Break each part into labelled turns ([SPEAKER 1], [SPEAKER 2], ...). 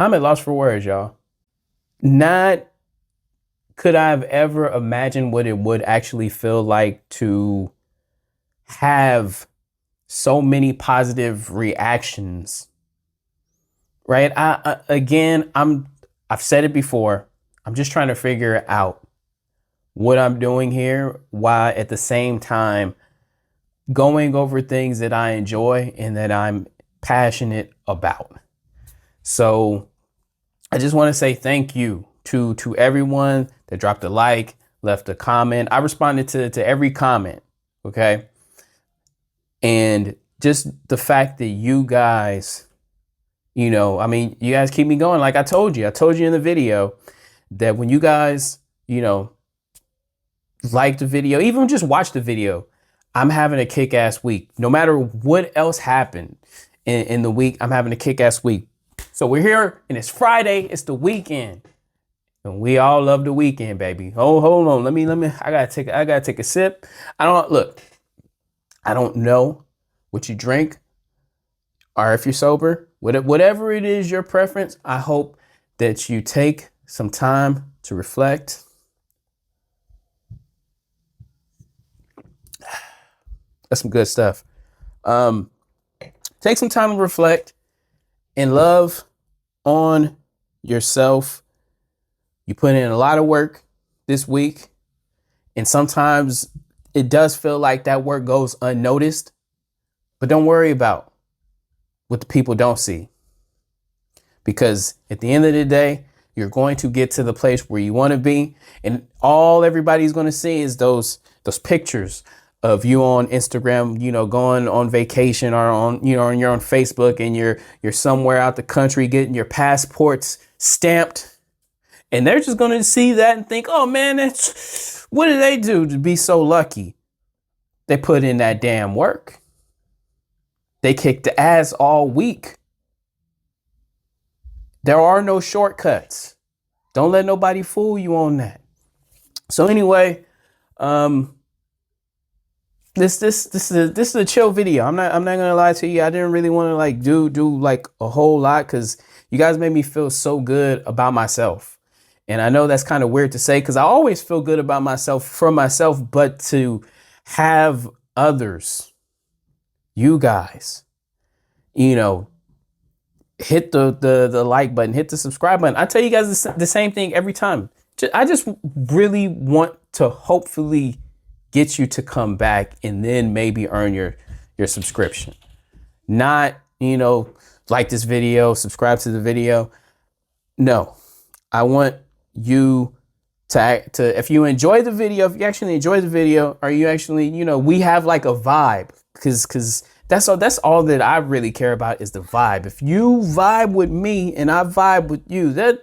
[SPEAKER 1] I'm at loss for words, y'all. Not could I have ever imagined what it would actually feel like to have so many positive reactions, right? I've said it before. I'm just trying to figure out what I'm doing here while at the same time going over things that I enjoy and that I'm passionate about. So I just want to say thank you to everyone that dropped a like, left a comment. I responded to every comment. Okay. And just the fact that you guys, you guys keep me going. Like I told you in the video that when you guys, like the video, even just watch the video, I'm having a kick-ass week. No matter what else happened in the week, I'm having a kick-ass week. So we're here and it's Friday. It's the weekend. And we all love the weekend, baby. Oh, hold on. Let me, I gotta take a sip. I don't know what you drink or if you're sober, whatever it is, your preference. I hope that you take some time to reflect. That's some good stuff. Take some time to reflect and love on yourself. You put in a lot of work this week, and sometimes it does feel like that work goes unnoticed, but don't worry about what the people don't see, because at the end of the day, you're going to get to the place where you want to be, and all everybody's going to see is those pictures of you on Instagram, going on vacation, or on, you're on Facebook and you're somewhere out the country getting your passports stamped. And they're just going to see that and think, oh man, what did they do to be so lucky? They put in that damn work. They kicked the ass all week. There are no shortcuts. Don't let nobody fool you on that. So anyway, this is a chill video. I'm not gonna lie to you. I didn't really want to do like a whole lot because you guys made me feel so good about myself. And I know that's kind of weird to say because I always feel good about myself from myself, but to have others, you guys, hit the like button, hit the subscribe button. I tell you guys the same thing every time. I just really want to hopefully get you to come back and then maybe earn your subscription. Not, like this video, subscribe to the video. No, I want you to if you enjoy the video, if you actually enjoy the video, or you actually, we have like a vibe, because that's all that I really care about is the vibe. If you vibe with me and I vibe with you, then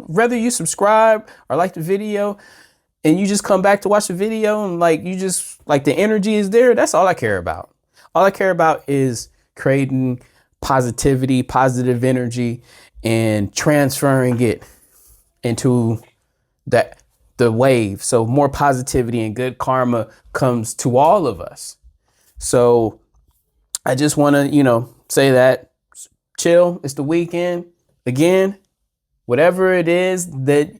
[SPEAKER 1] whether you subscribe or like the video and you just come back to watch the video and you just the energy is there, that's all I care about. All I care about is creating positivity, positive energy, and transferring it into the wave. So more positivity and good karma comes to all of us. So I just want to, say that chill. It's the weekend. Again, whatever it is that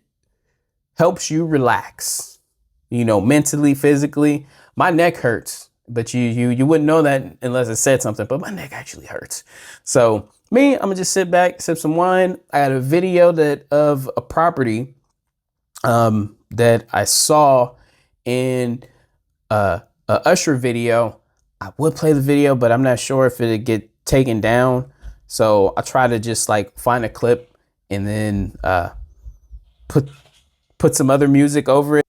[SPEAKER 1] helps you relax, mentally, physically. My neck hurts, but you wouldn't know that unless I said something, but my neck actually hurts. So me, I'm gonna just sit back, sip some wine. I had a video of a property that I saw in a Usher video. I would play the video, but I'm not sure if it'd get taken down. So I try to just find a clip and then put some other music over it.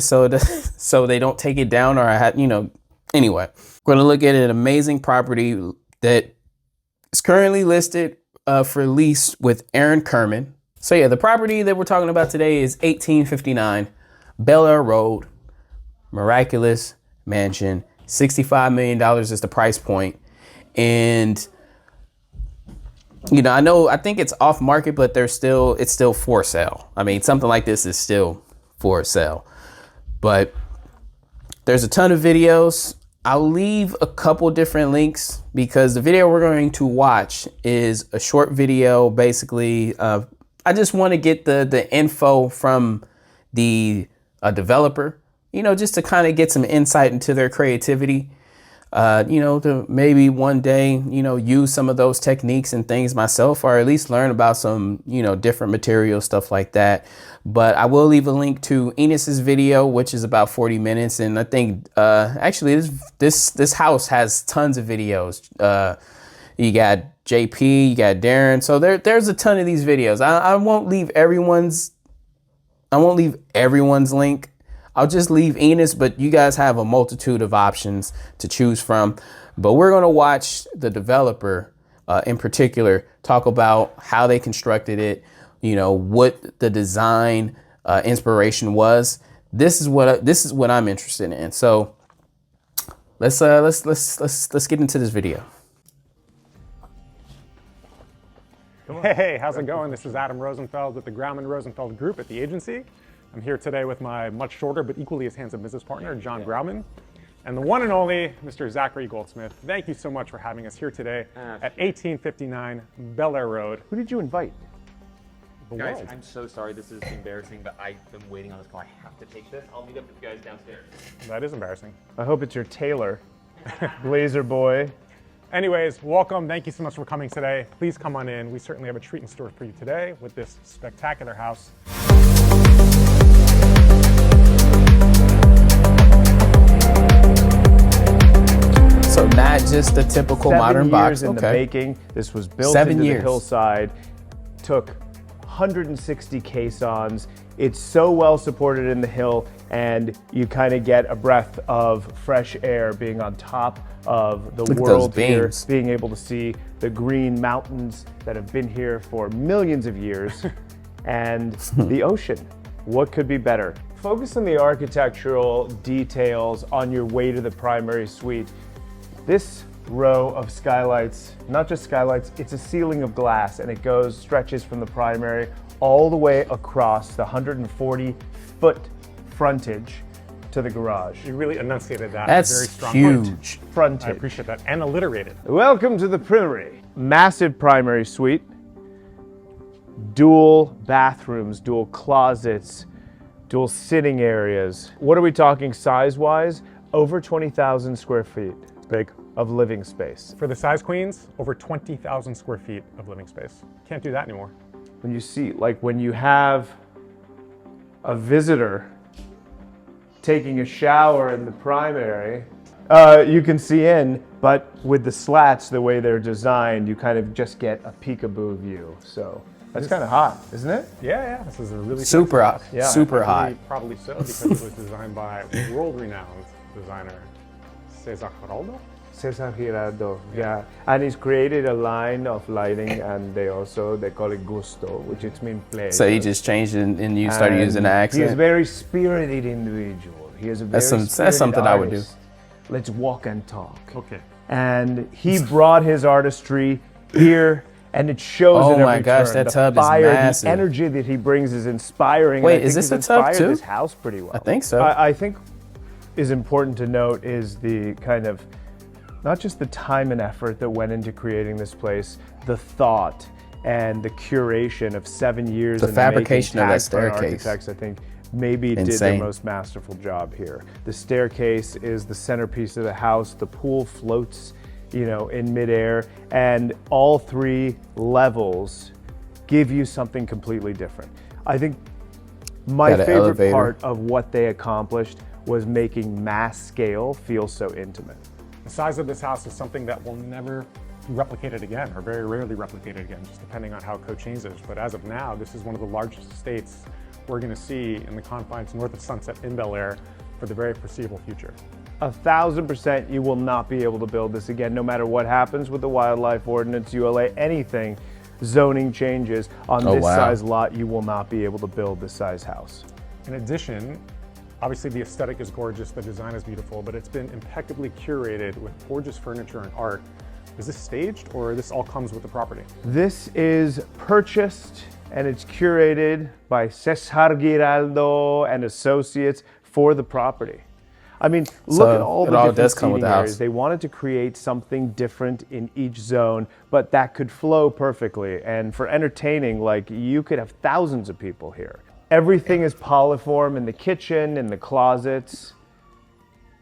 [SPEAKER 1] So they don't take it down, or anyway, we're gonna look at an amazing property that is currently listed for lease with Aaron Kerman. So yeah, the property that we're talking about today is 1859 Bel Air Road, Miraculous Mansion. $65 million is the price point. And I think it's off market, but it's still for sale. I mean, something like this is still for sale. But there's a ton of videos I'll leave a couple different links because the video we're going to watch is a short video. Basically, I just want to get the info from the developer, just to kind of get some insight into their creativity. To maybe one day, use some of those techniques and things myself, or at least learn about some, different materials, stuff like that. But I will leave a link to Enos's video, which is about 40 minutes. And I think, actually this house has tons of videos. You got JP, you got Darren. So there's a ton of these videos. I won't leave everyone's link. I'll just leave Enos, but you guys have a multitude of options to choose from. But we're going to watch the developer in particular talk about how they constructed it, what the design inspiration was. This is what I'm interested in. So let's get into this video.
[SPEAKER 2] Hey, how's it going? This is Adam Rosenfeld with the Grauman Rosenfeld Group at the agency. I'm here today with my much shorter but equally as handsome business partner, John Grauman, and the one and only Mr. Zachary Goldsmith. Thank you so much for having us here today at 1859 Bel Air Road. Who did you invite?
[SPEAKER 3] Guys, I'm so sorry. This is embarrassing, but I've been waiting on this call. I have to take this. I'll meet up with you guys downstairs.
[SPEAKER 2] That is embarrassing.
[SPEAKER 4] I hope it's your tailor, Blazer boy.
[SPEAKER 2] Anyways, welcome. Thank you so much for coming today. Please come on in. We certainly have a treat in store for you today with this spectacular house.
[SPEAKER 1] So not just the typical modern box.
[SPEAKER 4] 7 years in the making. This was built
[SPEAKER 1] 7
[SPEAKER 4] into
[SPEAKER 1] years.
[SPEAKER 4] the hillside. Took 160 caissons. It's so well supported in the hill, and you kind of get a breath of fresh air being on top of the world here, being able to see the green mountains that have been here for millions of years, and the ocean. What could be better? Focus on the architectural details on your way to the primary suite. This row of skylights, not just skylights, it's a ceiling of glass, and it stretches from the primary all the way across the 140-foot frontage to the garage.
[SPEAKER 2] You really enunciated that.
[SPEAKER 1] That's
[SPEAKER 2] very strong
[SPEAKER 1] huge.
[SPEAKER 4] Frontage.
[SPEAKER 2] I appreciate that. And alliterated.
[SPEAKER 4] Welcome to the primary. Massive primary suite. Dual bathrooms, dual closets, dual sitting areas. What are we talking size-wise? Over 20,000 square feet.
[SPEAKER 2] Big.
[SPEAKER 4] Of living space.
[SPEAKER 2] For the size queens, over 20,000 square feet of living space. Can't do that anymore.
[SPEAKER 4] When you see, like when you have a visitor taking a shower in the primary, you can see in, but with the slats, the way they're designed, you kind of just get a peekaboo view. So that's kind of hot, isn't it?
[SPEAKER 2] Yeah. This is a really
[SPEAKER 1] Super hot.
[SPEAKER 4] Yeah.
[SPEAKER 1] Super hot.
[SPEAKER 2] Probably so, because it was designed by world-renowned designer Cesar Giraldo.
[SPEAKER 4] Cesar Giraldo, yeah. And he's created a line of lighting, and they call it gusto, which it means pleasure.
[SPEAKER 1] So you just changed it and you started using the accent?
[SPEAKER 4] He's a very spirited individual. He is a very
[SPEAKER 1] that's something I would do.
[SPEAKER 4] Let's walk and talk.
[SPEAKER 2] Okay.
[SPEAKER 4] And he brought his artistry here, and it shows in every
[SPEAKER 1] Oh my gosh,
[SPEAKER 4] turn.
[SPEAKER 1] that
[SPEAKER 4] The
[SPEAKER 1] tub
[SPEAKER 4] fire,
[SPEAKER 1] is massive.
[SPEAKER 4] The energy that he brings is inspiring.
[SPEAKER 1] Wait,
[SPEAKER 4] and I
[SPEAKER 1] is
[SPEAKER 4] think
[SPEAKER 1] this
[SPEAKER 4] he's
[SPEAKER 1] a tub
[SPEAKER 4] inspired
[SPEAKER 1] too?
[SPEAKER 4] this house pretty well.
[SPEAKER 1] I think so.
[SPEAKER 4] I think is important to note is the kind of, not just the time and effort that went into creating this place, the thought and the curation of 7 years.
[SPEAKER 1] The
[SPEAKER 4] in
[SPEAKER 1] fabrication
[SPEAKER 4] the making,
[SPEAKER 1] of that
[SPEAKER 4] tagged by
[SPEAKER 1] staircase.
[SPEAKER 4] architects, I think maybe did
[SPEAKER 1] Insane.
[SPEAKER 4] their most masterful job here. The staircase is the centerpiece of the house. The pool floats, in midair, and all 3 levels give you something completely different. I think my
[SPEAKER 1] Got an
[SPEAKER 4] favorite
[SPEAKER 1] elevator.
[SPEAKER 4] part of what they accomplished was making mass scale feel so intimate.
[SPEAKER 2] The size of this house is something that will never be replicated again, or very rarely replicated again, just depending on how code changes. But as of now, this is one of the largest estates we're going to see in the confines north of Sunset in Bel Air for the very foreseeable future.
[SPEAKER 4] 1,000% you will not be able to build this again, no matter what happens with the wildlife ordinance, ULA, anything, zoning changes on this size lot, you will not be able to build this size house.
[SPEAKER 2] In addition, obviously the aesthetic is gorgeous, the design is beautiful, but it's been impeccably curated with gorgeous furniture and art. Is this staged, or this all comes with the property?
[SPEAKER 4] This is purchased and it's curated by Cesar Giraldo and Associates for the property. I mean, look
[SPEAKER 1] So
[SPEAKER 4] at all
[SPEAKER 1] it
[SPEAKER 4] the
[SPEAKER 1] all
[SPEAKER 4] different
[SPEAKER 1] does come with
[SPEAKER 4] seating
[SPEAKER 1] the house.
[SPEAKER 4] areas. They wanted to create something different in each zone, but that could flow perfectly. And for entertaining, like you could have thousands of people here. Everything is polyform in the kitchen, in the closets.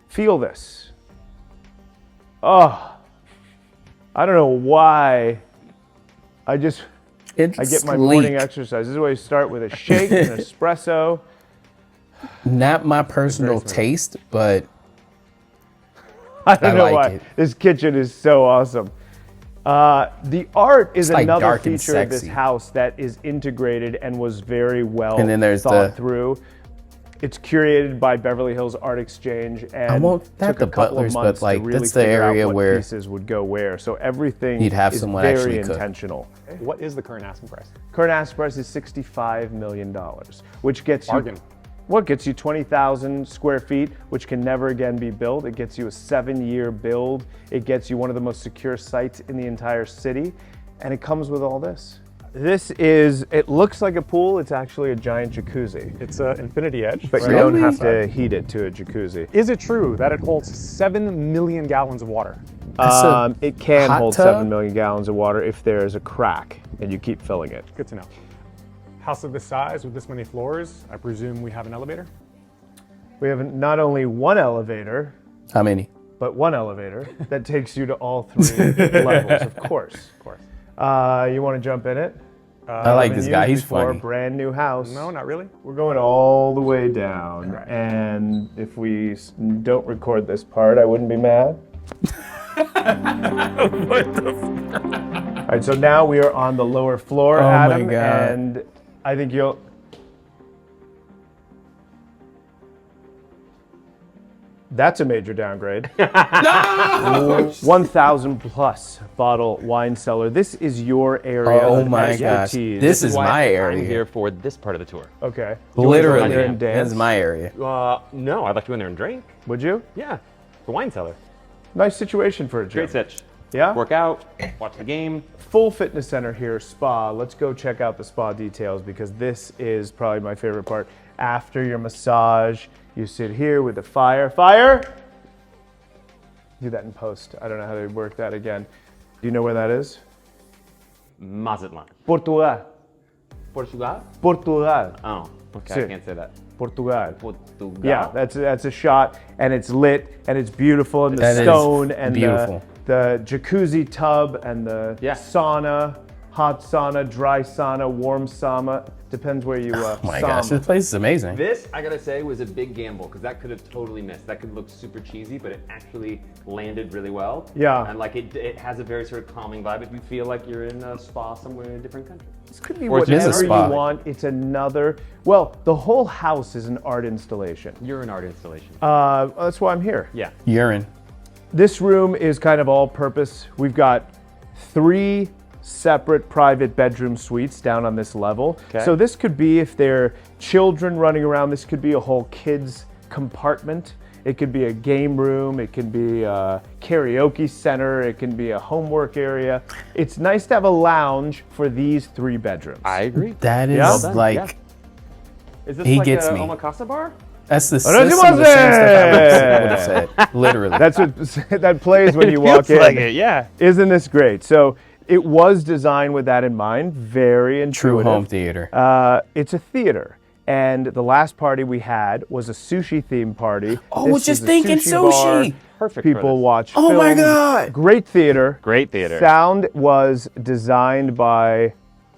[SPEAKER 4] Feel this. Oh, I don't know why. I get my morning exercise. This is where you start with a shake and an espresso.
[SPEAKER 1] Not my personal taste, but
[SPEAKER 4] I don't know
[SPEAKER 1] like
[SPEAKER 4] why.
[SPEAKER 1] it.
[SPEAKER 4] This kitchen is so awesome. The art is
[SPEAKER 1] like
[SPEAKER 4] another
[SPEAKER 1] dark and
[SPEAKER 4] feature of this
[SPEAKER 1] sexy.
[SPEAKER 4] house that is integrated and was very well
[SPEAKER 1] And then there's
[SPEAKER 4] thought
[SPEAKER 1] the-
[SPEAKER 4] through. It's curated by Beverly Hills Art Exchange, and
[SPEAKER 1] won't that
[SPEAKER 4] took a
[SPEAKER 1] the
[SPEAKER 4] couple
[SPEAKER 1] butlers,
[SPEAKER 4] of
[SPEAKER 1] but,
[SPEAKER 4] months
[SPEAKER 1] like,
[SPEAKER 4] to really
[SPEAKER 1] that's the
[SPEAKER 4] figure
[SPEAKER 1] area
[SPEAKER 4] out what
[SPEAKER 1] where
[SPEAKER 4] pieces would go where. So everything
[SPEAKER 1] you'd have
[SPEAKER 4] is
[SPEAKER 1] someone
[SPEAKER 4] very
[SPEAKER 1] actually cook.
[SPEAKER 4] intentional.
[SPEAKER 2] What is the current asking price?
[SPEAKER 4] Current asking price is $65 million, which gets
[SPEAKER 2] Bargain.
[SPEAKER 4] you. What gets you 20,000 square feet, which can never again be built. It gets you a 7-year build. It gets you one of the most secure sites in the entire city. And it comes with all this. It looks like a pool. It's actually a giant jacuzzi.
[SPEAKER 2] It's an infinity edge.
[SPEAKER 4] But
[SPEAKER 2] right
[SPEAKER 4] you
[SPEAKER 2] on
[SPEAKER 4] don't
[SPEAKER 2] the
[SPEAKER 4] have
[SPEAKER 2] outside.
[SPEAKER 4] to heat it to a jacuzzi.
[SPEAKER 2] Is it true that it holds 7 million gallons of water?
[SPEAKER 4] It can
[SPEAKER 1] hot
[SPEAKER 4] hold
[SPEAKER 1] tub?
[SPEAKER 4] 7 million gallons of water if there's a crack and you keep filling it.
[SPEAKER 2] Good to know. House of this size with this many floors, I presume we have an elevator?
[SPEAKER 4] We have not only one elevator,
[SPEAKER 1] how many?
[SPEAKER 4] but one elevator that takes you to all 3 levels, of course.
[SPEAKER 2] Of course.
[SPEAKER 4] You want to jump in it?
[SPEAKER 1] I like this guy. He's
[SPEAKER 4] For a
[SPEAKER 1] funny.
[SPEAKER 4] brand new house.
[SPEAKER 2] No, not really.
[SPEAKER 4] We're going all the way down,
[SPEAKER 2] Right.
[SPEAKER 4] and if we don't record this part, I wouldn't be mad. All right, so now we are on the lower floor,
[SPEAKER 1] Oh my
[SPEAKER 4] Adam,
[SPEAKER 1] God.
[SPEAKER 4] and I think you'll. That's a major downgrade. 1,000 plus bottle wine cellar. This is your area
[SPEAKER 1] Oh
[SPEAKER 4] of
[SPEAKER 1] my gosh.
[SPEAKER 4] expertise.
[SPEAKER 1] This is
[SPEAKER 3] Why
[SPEAKER 1] my
[SPEAKER 3] I'm
[SPEAKER 1] area.
[SPEAKER 3] here for this part of the tour.
[SPEAKER 4] Okay. Do you wanna go in
[SPEAKER 1] Literally,
[SPEAKER 4] there and
[SPEAKER 1] this
[SPEAKER 4] dance?
[SPEAKER 1] is my area.
[SPEAKER 3] No, I'd like to go in there and drink.
[SPEAKER 4] Would you?
[SPEAKER 3] Yeah, the wine cellar.
[SPEAKER 4] Nice situation for a gym.
[SPEAKER 3] Great sitch.
[SPEAKER 4] Yeah?
[SPEAKER 3] Work out, watch the game.
[SPEAKER 4] Full fitness center here, spa. Let's go check out the spa details because this is probably my favorite part. After your massage, you sit here with the fire. Fire! Do that in post. I don't know how to work that again. Do you know where that is?
[SPEAKER 3] Mazatlan.
[SPEAKER 4] Portugal.
[SPEAKER 3] Portugal?
[SPEAKER 4] Portugal.
[SPEAKER 3] Oh, okay,
[SPEAKER 4] Sí.
[SPEAKER 3] I can't say that.
[SPEAKER 4] Portugal.
[SPEAKER 3] Portugal.
[SPEAKER 4] Yeah, that's a shot, and it's lit, and it's beautiful, and the
[SPEAKER 1] That is
[SPEAKER 4] stone, and
[SPEAKER 1] beautiful.
[SPEAKER 4] the jacuzzi tub, and the
[SPEAKER 3] Yeah.
[SPEAKER 4] sauna, hot sauna, dry sauna, warm sauna. Depends where you
[SPEAKER 1] Oh my
[SPEAKER 4] sauna.
[SPEAKER 1] gosh, this place is amazing.
[SPEAKER 3] This, I gotta say, was a big gamble because that could have totally missed. That could look super cheesy, but it actually landed really well.
[SPEAKER 4] Yeah.
[SPEAKER 3] And like it has a very sort of calming vibe if you feel like you're in a spa somewhere in a different country.
[SPEAKER 4] This could be
[SPEAKER 3] Or it's just a
[SPEAKER 4] whatever
[SPEAKER 1] spa.
[SPEAKER 4] you want. It's another. Well, the whole house is an art installation.
[SPEAKER 3] You're an art installation.
[SPEAKER 4] That's why I'm here.
[SPEAKER 3] Yeah.
[SPEAKER 1] Urine.
[SPEAKER 4] This room is kind of all-purpose. We've got 3 separate private bedroom suites down on this level.
[SPEAKER 3] Okay.
[SPEAKER 4] So this could be, if there are children running around, this could be a whole kids compartment. It could be a game room. It could be a karaoke center. It can be a homework area. It's nice to have a lounge for these 3 bedrooms.
[SPEAKER 3] I agree.
[SPEAKER 1] That is
[SPEAKER 4] Yeah? Well
[SPEAKER 3] done,
[SPEAKER 1] like,
[SPEAKER 3] yeah. Is this
[SPEAKER 1] He
[SPEAKER 3] like
[SPEAKER 1] gets
[SPEAKER 3] a
[SPEAKER 1] me.
[SPEAKER 3] omakase bar?
[SPEAKER 1] that's the
[SPEAKER 4] no,
[SPEAKER 1] some of the same stuff I would have
[SPEAKER 4] say.
[SPEAKER 1] said. Literally.
[SPEAKER 4] That's what that plays when you walk in.
[SPEAKER 3] yeah.
[SPEAKER 4] Isn't this great? So it was designed with that in mind. Very
[SPEAKER 1] True
[SPEAKER 4] intuitive.
[SPEAKER 1] home theater.
[SPEAKER 4] It's a theater. And the last party we had was a sushi theme party.
[SPEAKER 1] Oh,
[SPEAKER 4] This
[SPEAKER 1] was just
[SPEAKER 4] was a
[SPEAKER 1] thinking sushi.
[SPEAKER 4] bar.
[SPEAKER 3] Perfect for
[SPEAKER 4] People
[SPEAKER 3] this.
[SPEAKER 4] watch
[SPEAKER 1] Oh my
[SPEAKER 4] films.
[SPEAKER 1] God.
[SPEAKER 4] Great theater.
[SPEAKER 3] Great theater.
[SPEAKER 4] Sound was designed by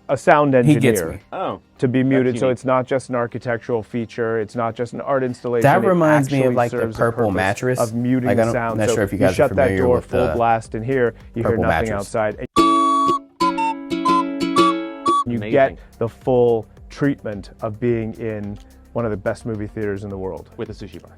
[SPEAKER 4] a sound
[SPEAKER 1] He
[SPEAKER 4] engineer
[SPEAKER 1] gets me.
[SPEAKER 3] Oh.
[SPEAKER 4] to be muted, so
[SPEAKER 3] unique.
[SPEAKER 4] it's not just an architectural feature. It's not just an art installation.
[SPEAKER 1] That
[SPEAKER 4] it
[SPEAKER 1] reminds me of
[SPEAKER 4] actually
[SPEAKER 1] like the
[SPEAKER 4] serves
[SPEAKER 1] purple
[SPEAKER 4] purpose
[SPEAKER 1] mattress.
[SPEAKER 4] of muting
[SPEAKER 1] Like, I'm
[SPEAKER 4] sound.
[SPEAKER 1] not
[SPEAKER 4] So
[SPEAKER 1] sure if you guys are
[SPEAKER 4] shut that
[SPEAKER 1] familiar
[SPEAKER 4] door
[SPEAKER 1] with
[SPEAKER 4] full
[SPEAKER 1] the
[SPEAKER 4] blast in here, you hear
[SPEAKER 1] purple
[SPEAKER 4] nothing
[SPEAKER 1] mattress.
[SPEAKER 4] outside. And you
[SPEAKER 3] Amazing.
[SPEAKER 4] get the full treatment of being in one of the best movie theaters in the world.
[SPEAKER 3] With a sushi bar.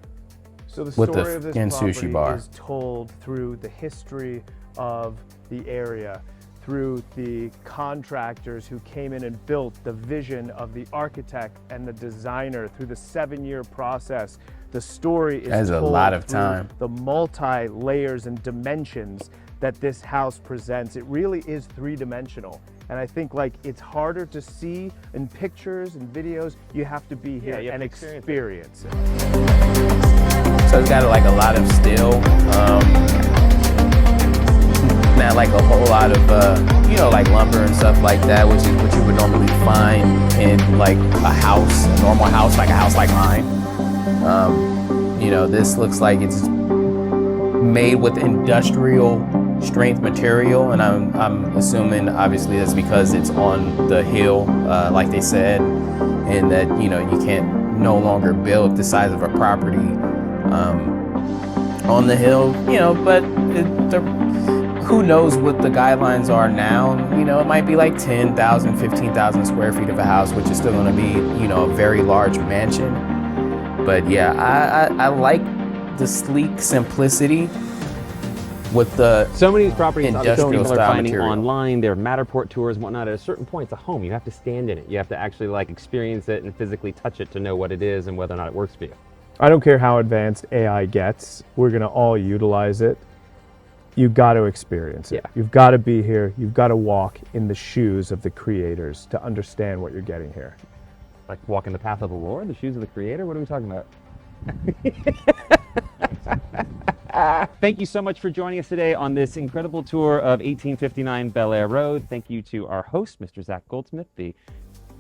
[SPEAKER 4] So the
[SPEAKER 1] With the
[SPEAKER 4] story of this
[SPEAKER 1] fucking
[SPEAKER 4] property
[SPEAKER 1] sushi bar.
[SPEAKER 4] is told through the history of the area, through the contractors who came in and built, the vision of the architect and the designer, through the 7-year process. The story is
[SPEAKER 1] That is a
[SPEAKER 4] told
[SPEAKER 1] lot of
[SPEAKER 4] through
[SPEAKER 1] time.
[SPEAKER 4] the multi-layers and dimensions that this house presents. It really is 3-dimensional. And I think like it's harder to see in pictures and videos. You have to be here
[SPEAKER 3] you have
[SPEAKER 4] and
[SPEAKER 3] to experience it.
[SPEAKER 4] experience it.
[SPEAKER 1] So it's got like a lot of steel. Not like a whole lot of, you know, like lumber and stuff like that, which is what you would normally find in like a house, a normal house, like a house like mine. You know, this looks like it's made with industrial strength material, and I'm assuming obviously that's because it's on the hill, like they said, and that, you know, you can't no longer build the size of a property on the hill, you know, but who knows what the guidelines are now. You know, it might be like 10,000, 15,000 square feet of a house, which is still going to be, you know, a very large mansion. But yeah, I like the sleek simplicity with the
[SPEAKER 5] so many of these properties
[SPEAKER 1] industrial
[SPEAKER 5] people are
[SPEAKER 1] style
[SPEAKER 5] finding
[SPEAKER 1] material.
[SPEAKER 5] online. They're Matterport tours and whatnot. At a certain point, it's a home. You have to stand in it. You have to actually like experience it and physically touch it to know what it is and whether or not it works for you.
[SPEAKER 4] I don't care how advanced AI gets, we're going to all utilize it. You've got to experience it.
[SPEAKER 5] Yeah.
[SPEAKER 4] You've got to be here. You've got to walk in the shoes of the creators to understand what you're getting here.
[SPEAKER 5] Like walking the path of the Lord, the shoes of the Creator. What are we talking about? Thank you so much for joining us today on this incredible tour of 1859 Bel Air Road. Thank you to our host, Mr. Zach Goldsmith, the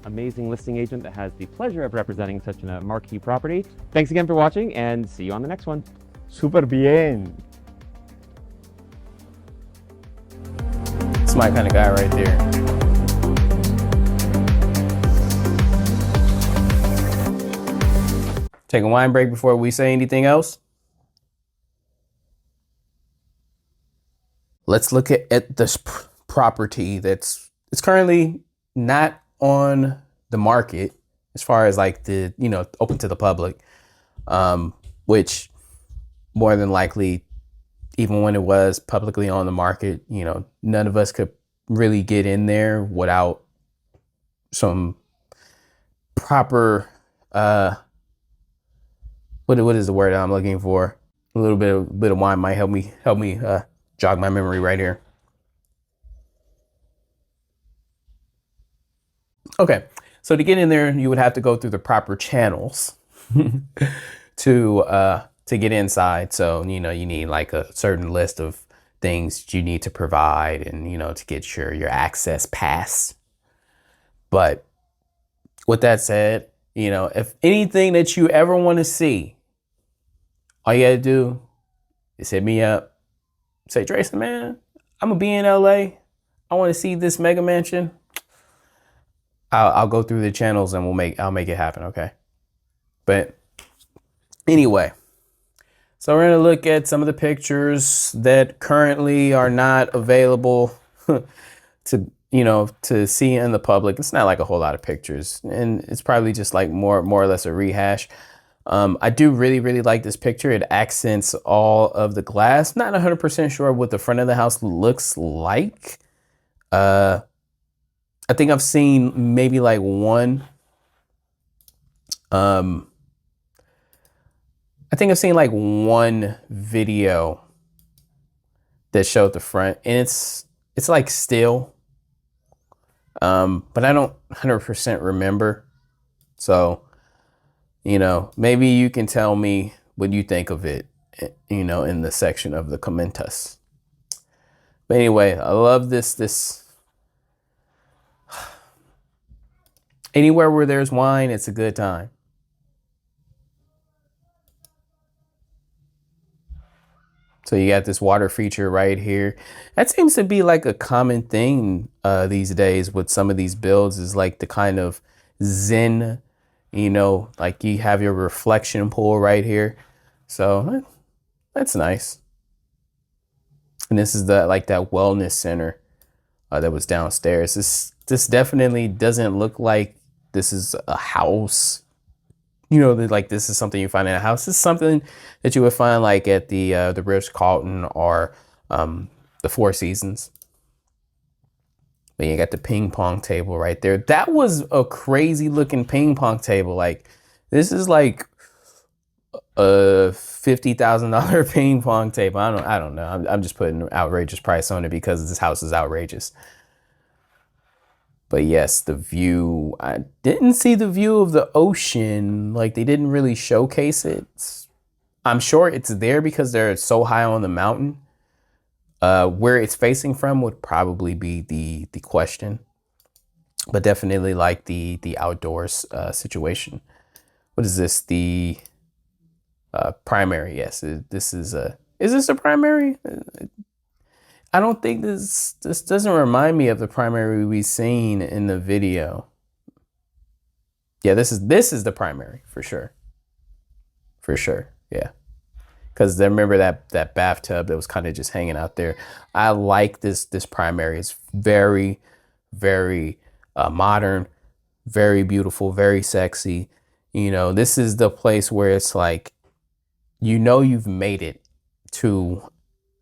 [SPEAKER 5] amazing listing agent that has the pleasure of representing such a marquee property. Thanks again for watching, and see you on the next one.
[SPEAKER 4] Super bien.
[SPEAKER 1] It's my kind of guy right there. Take a wine break before we say anything else. Let's look at this property it's currently not on the market as far as like the, you know, open to the public, which more than likely, even when it was publicly on the market, you know, none of us could really get in there without some proper, what is the word I'm looking for? A little bit of wine might help me jog my memory right here. Okay, so to get in there, you would have to go through the proper channels to get inside. So, you know, you need like a certain list of things you need to provide, and, you know, to get your access pass. But with that said, you know, if anything that you ever want to see, all you gotta do is hit me up. Say, Drayson, man, I'm gonna be in LA. I want to see this mega mansion. I'll go through the channels and I'll make it happen, okay? But anyway, so we're gonna look at some of the pictures that currently are not available to, you know, to see in the public. It's not like a whole lot of pictures, and it's probably just like more or less a rehash. I do really like this picture. It accents all of the glass. Not 100% sure what the front of the house looks like. I think I've seen maybe like one. I think I've seen like one video that showed the front, and it's like still, but I don't 100% remember. So, you know, maybe you can tell me what you think of it, you know, in the section of the commentas. But anyway, I love this. Anywhere where there's wine, it's a good time. So you got this water feature right here. That seems to be like a common thing these days with some of these builds, is like the kind of zen, you know, like you have your reflection pool right here. So that's nice. And this is that wellness center that was downstairs. This definitely doesn't look like this is a house. You know, like this is something you find in a house. This is something that you would find like at the Ritz-Carlton or the Four Seasons. But you got the ping pong table right there. That was a crazy looking ping pong table. Like, this is like a $50,000 ping pong table. I don't know. I'm just putting an outrageous price on it because this house is outrageous. But yes, the view, I didn't see the view of the ocean. Like, they didn't really showcase it. I'm sure it's there because they're so high on the mountain. Where it's facing from would probably be the question, but definitely like the outdoors situation. What is this? The primary? Yes. This is a. Is this a primary? I don't think this doesn't remind me of the primary we seen in the video. Yeah, this is the primary for sure. For sure. Yeah. Because I remember that bathtub that was kind of just hanging out there. I like this primary. It's very, very modern, very beautiful, very sexy. You know, this is the place where it's like, you know, you've made it to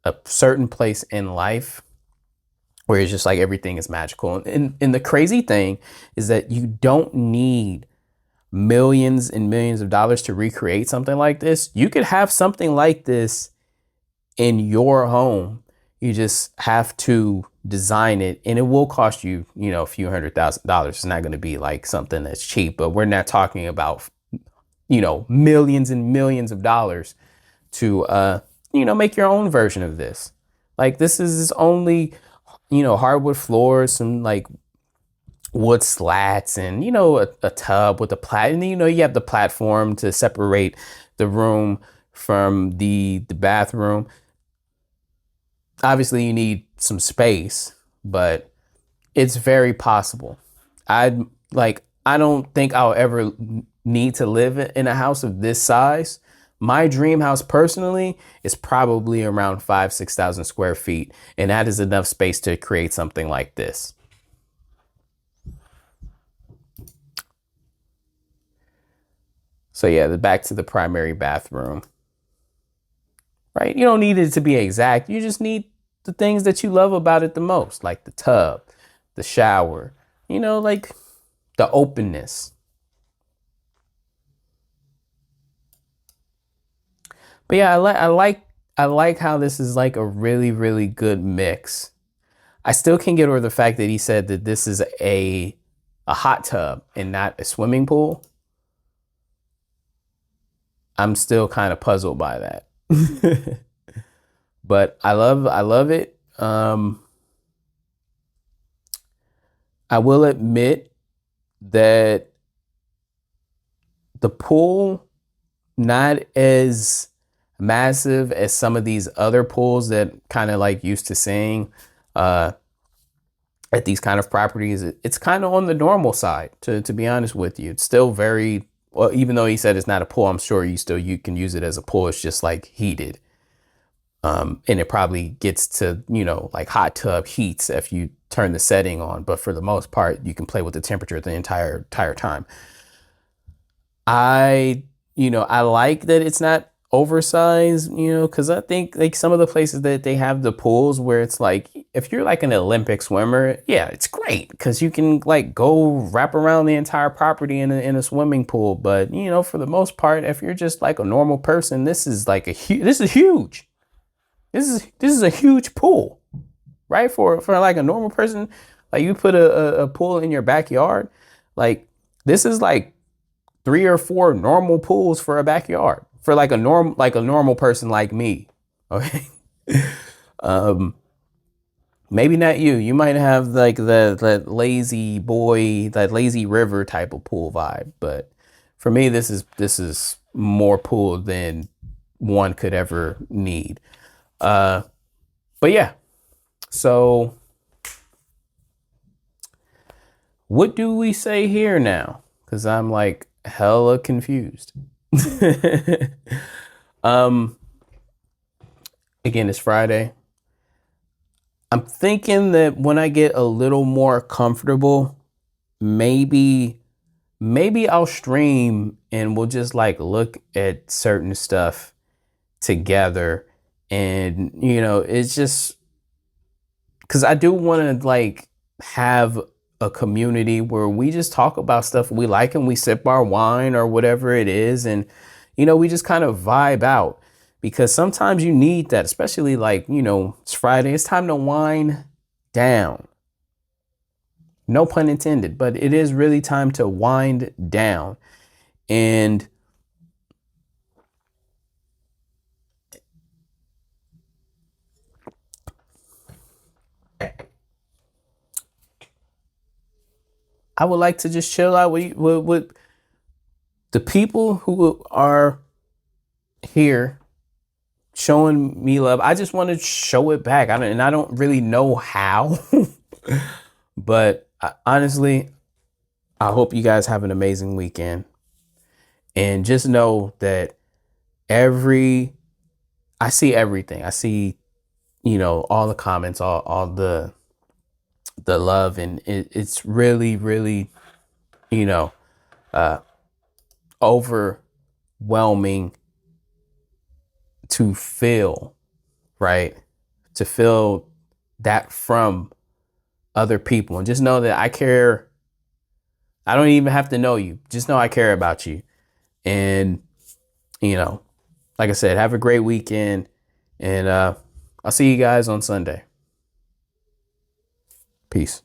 [SPEAKER 1] a certain place in life where it's just like everything is magical. And the crazy thing is that you don't need millions and millions of dollars to recreate something like this. You could have something like this in your home. You just have to design it, and it will cost you, you know, a few $100,000. It's not going to be like something that's cheap, but we're not talking about, you know, millions and millions of dollars to, you know, make your own version of this. Like, this is only, you know, hardwood floors, some like wood slats, and, you know, a tub with and you know, you have the platform to separate the room from the bathroom. Obviously you need some space, but it's very possible. I don't think I'll ever need to live in a house of this size. My dream house personally is probably around 5,000-6,000 square feet. And that is enough space to create something like this. So yeah, back to the primary bathroom, right? You don't need it to be exact. You just need the things that you love about it the most, like the tub, the shower, you know, like the openness. But yeah, I like how this is like a really, really good mix. I still can't get over the fact that he said that this is a hot tub and not a swimming pool. I'm still kind of puzzled by that. But I love it. I will admit that the pool, not as massive as some of these other pools that kind of like used to seeing at these kind of properties, it's kind of on the normal side, to be honest with you. It's still very, well, even though he said it's not a pool, I'm sure you can use it as a pool. It's just like heated. And it probably gets to, you know, like hot tub heats if you turn the setting on. But for the most part, you can play with the temperature the entire time. I like that it's not oversized, you know, because I think like some of the places that they have the pools where it's like, if you're like an Olympic swimmer, yeah, it's great because you can like go wrap around the entire property in a swimming pool. But, you know, for the most part, if you're just like a normal person, this is like this is huge. This is a huge pool, right? For like a normal person, like you put a pool in your backyard, like this is like 3 or 4 normal pools for a backyard for like a normal person like me. Okay. Maybe not you. You might have like that lazy boy, that lazy river type of pool vibe. But for me, this is more pool than one could ever need. But yeah, so what do we say here now? Because I'm like hella confused. Again, it's Friday. I'm thinking that when I get a little more comfortable, maybe I'll stream and we'll just like look at certain stuff together. And, you know, it's just because I do want to like have a community where we just talk about stuff we like and we sip our wine or whatever it is. And, you know, we just kind of vibe out because sometimes you need that, especially like, you know, it's Friday. It's time to wind down. No pun intended, but it is really time to wind down. And I would like to just chill out with the people who are here showing me love. I just want to show it back. I don't really know how, but honestly, I hope you guys have an amazing weekend. And just know that I see everything. I see, all the comments, all the love, and it's really, really, overwhelming to feel, right? To feel that from other people. And just know that I care. I don't even have to know you. Just know I care about you. And, like I said, have a great weekend. And I'll see you guys on Sunday. Peace.